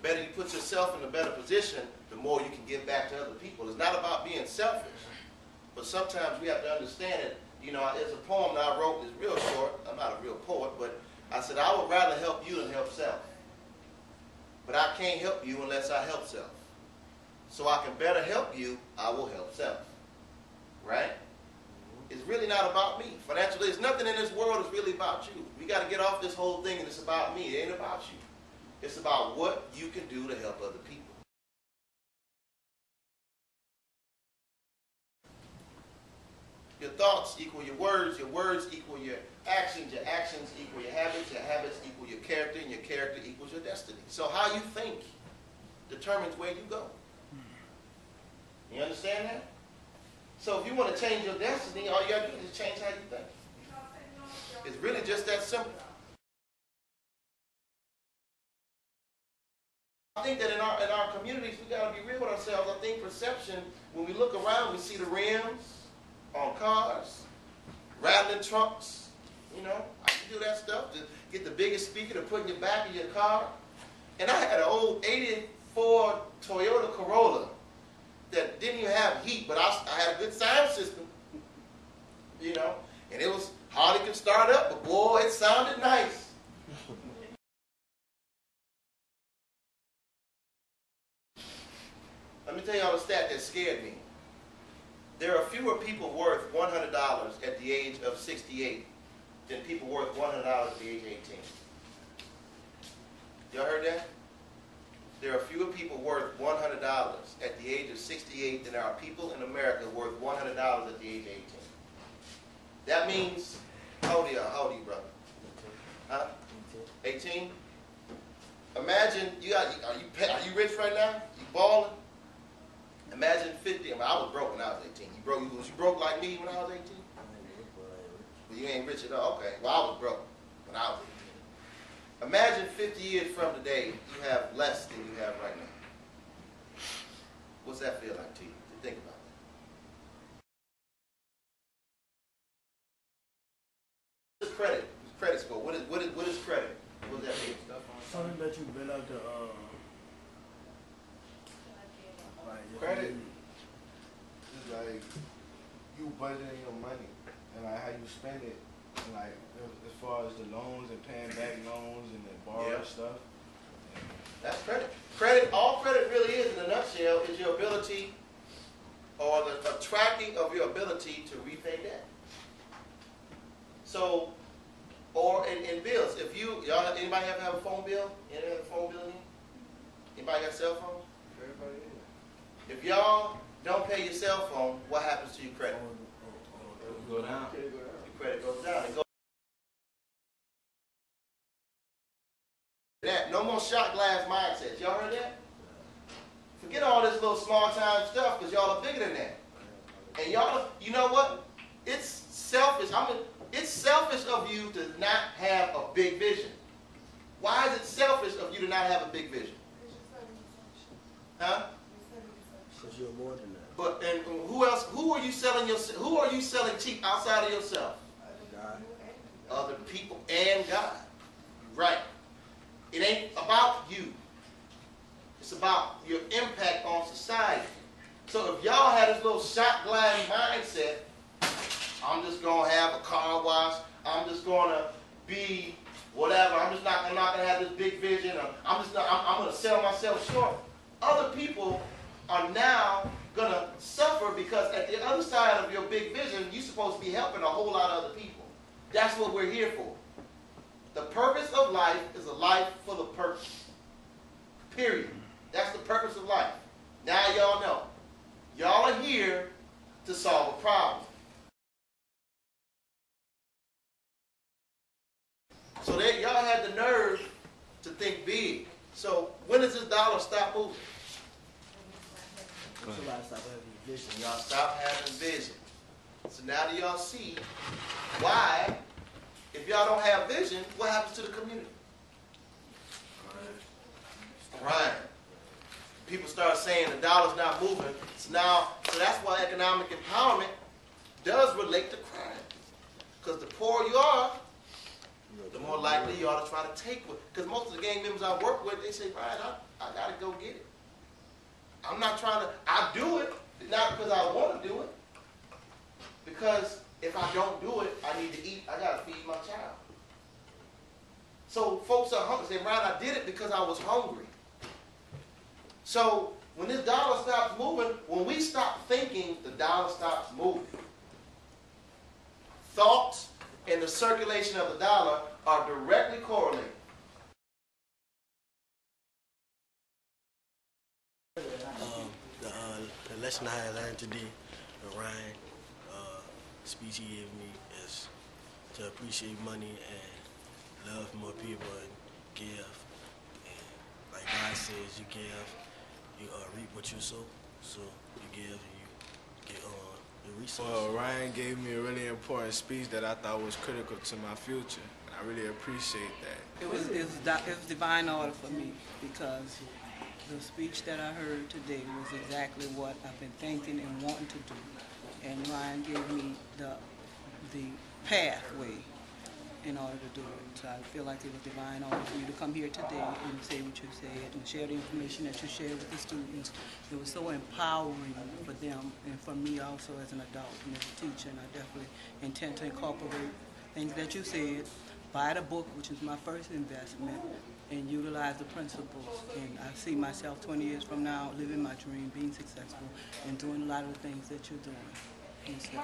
better you put yourself in a better position, the more you can give back to other people. It's not about being selfish, but sometimes we have to understand it. You know, there's a poem that I wrote that's real short. I'm not a real poet, but I said, I would rather help you than help self. But I can't help you unless I help self. So I can better help you, I will help self. Right? It's really not about me. Financially, there's nothing in this world that's really about you. We got to get off this whole thing and it's about me. It ain't about you. It's about what you can do to help other people. Your thoughts equal your words equal your actions equal your habits equal your character, and your character equals your destiny. So how you think determines where you go. You understand that? So if you want to change your destiny, all you got to do is change how you think. It's really just that simple. I think that in our communities, we got to be real with ourselves. I think perception, when we look around, we see the rims on cars, rattling trunks. You know, I can do that stuff to get the biggest speaker to put in the back of your car. And I had an old 84 Toyota Corolla that didn't even have heat, but I had a good sound system, you know, and it was hardly could start up, but boy, it sounded nice. Let me tell y'all a stat that scared me. There are fewer people worth $100 at the age of 68 than people worth $100 at the age of 18. Y'all heard that? There are fewer people worth $100 at the age of 68 than there are people in America worth $100 at the age of 18. That means, how old are you, brother? Huh? 18? Imagine, are you rich right now? You balling? Imagine 50. I mean, I was broke when I was 18. Was you broke like me when I was 18? Well, you ain't rich at all. Okay. Well, I was broke when I was 18. Imagine 50 years from today, you have less than you have right now. What's that feel like to you? To think about that. What's credit? Credit score. What is credit? What does that mean? Something that you build up to. Credit is like you budgeting your money and like how you spend it, and like as far as the loans and paying back loans and the borrowed stuff. That's credit. Credit, all credit really is in a nutshell is your ability or the tracking of your ability to repay debt. So, or in bills, if y'all anybody have a phone bill? Anybody have a phone bill in here? Anybody got a cell phone? Everybody is. If y'all don't pay your cell phone, what happens to your credit? It will go down. Your credit goes down. No more shot glass mindsets. Y'all heard that? Forget all this little small time stuff because y'all are bigger than that. And y'all, you know what? It's selfish. It's selfish of you to not have a big vision. Why is it selfish of you to not have a big vision? Huh? Because you're more than that. But and who else? Who are you selling Who are you selling cheap outside of yourself? God. Other people and God. Right. It ain't about you. It's about your impact on society. So if y'all had this little shot glass mindset, I'm just gonna have a car wash. I'm just gonna be whatever. I'm not gonna have this big vision. I'm gonna sell myself short. Other people are now going to suffer because at the other side of your big vision, you're supposed to be helping a whole lot of other people. That's what we're here for. The purpose of life is a life full of purpose. Period. That's the purpose of life. Now y'all know. Y'all are here to solve a problem. So y'all had the nerve to think big. So when does this dollar stop moving? Somebody stop having vision. Y'all stop having vision. So now do y'all see why, if y'all don't have vision, what happens to the community? Crime. People start saying the dollar's not moving. So that's why economic empowerment does relate to crime. Because the poorer you are, the more likely you ought to try to take it. Because most of the gang members I work with, they say, Brian, I got to go get it. I'm not trying to, I do it, not because I want to do it. Because if I don't do it, I need to eat, I got to feed my child. So folks are hungry. Say, Brian, I did it because I was hungry. So when this dollar stops moving, when we stop thinking, the dollar stops moving. Thoughts and the circulation of the dollar are directly correlated. The lesson I learned today, the Ryan speech he gave me, is to appreciate money and love more people and give. And like God says, you give, you reap what you sow. So you give and you get your resources. Well, Ryan gave me a really important speech that I thought was critical to my future. And I really appreciate that. It was divine order for me, because the speech that I heard today was exactly what I've been thinking and wanting to do. And Ryan gave me the pathway in order to do it. So I feel like it was divine order for you to come here today and say what you said and share the information that you shared with the students. It was so empowering for them and for me also as an adult and as a teacher. And I definitely intend to incorporate things that you said, buy the book, which is my first investment, and utilize the principles. And I see myself 20 years from now living my dream, being successful, and doing a lot of the things that you're doing. And so,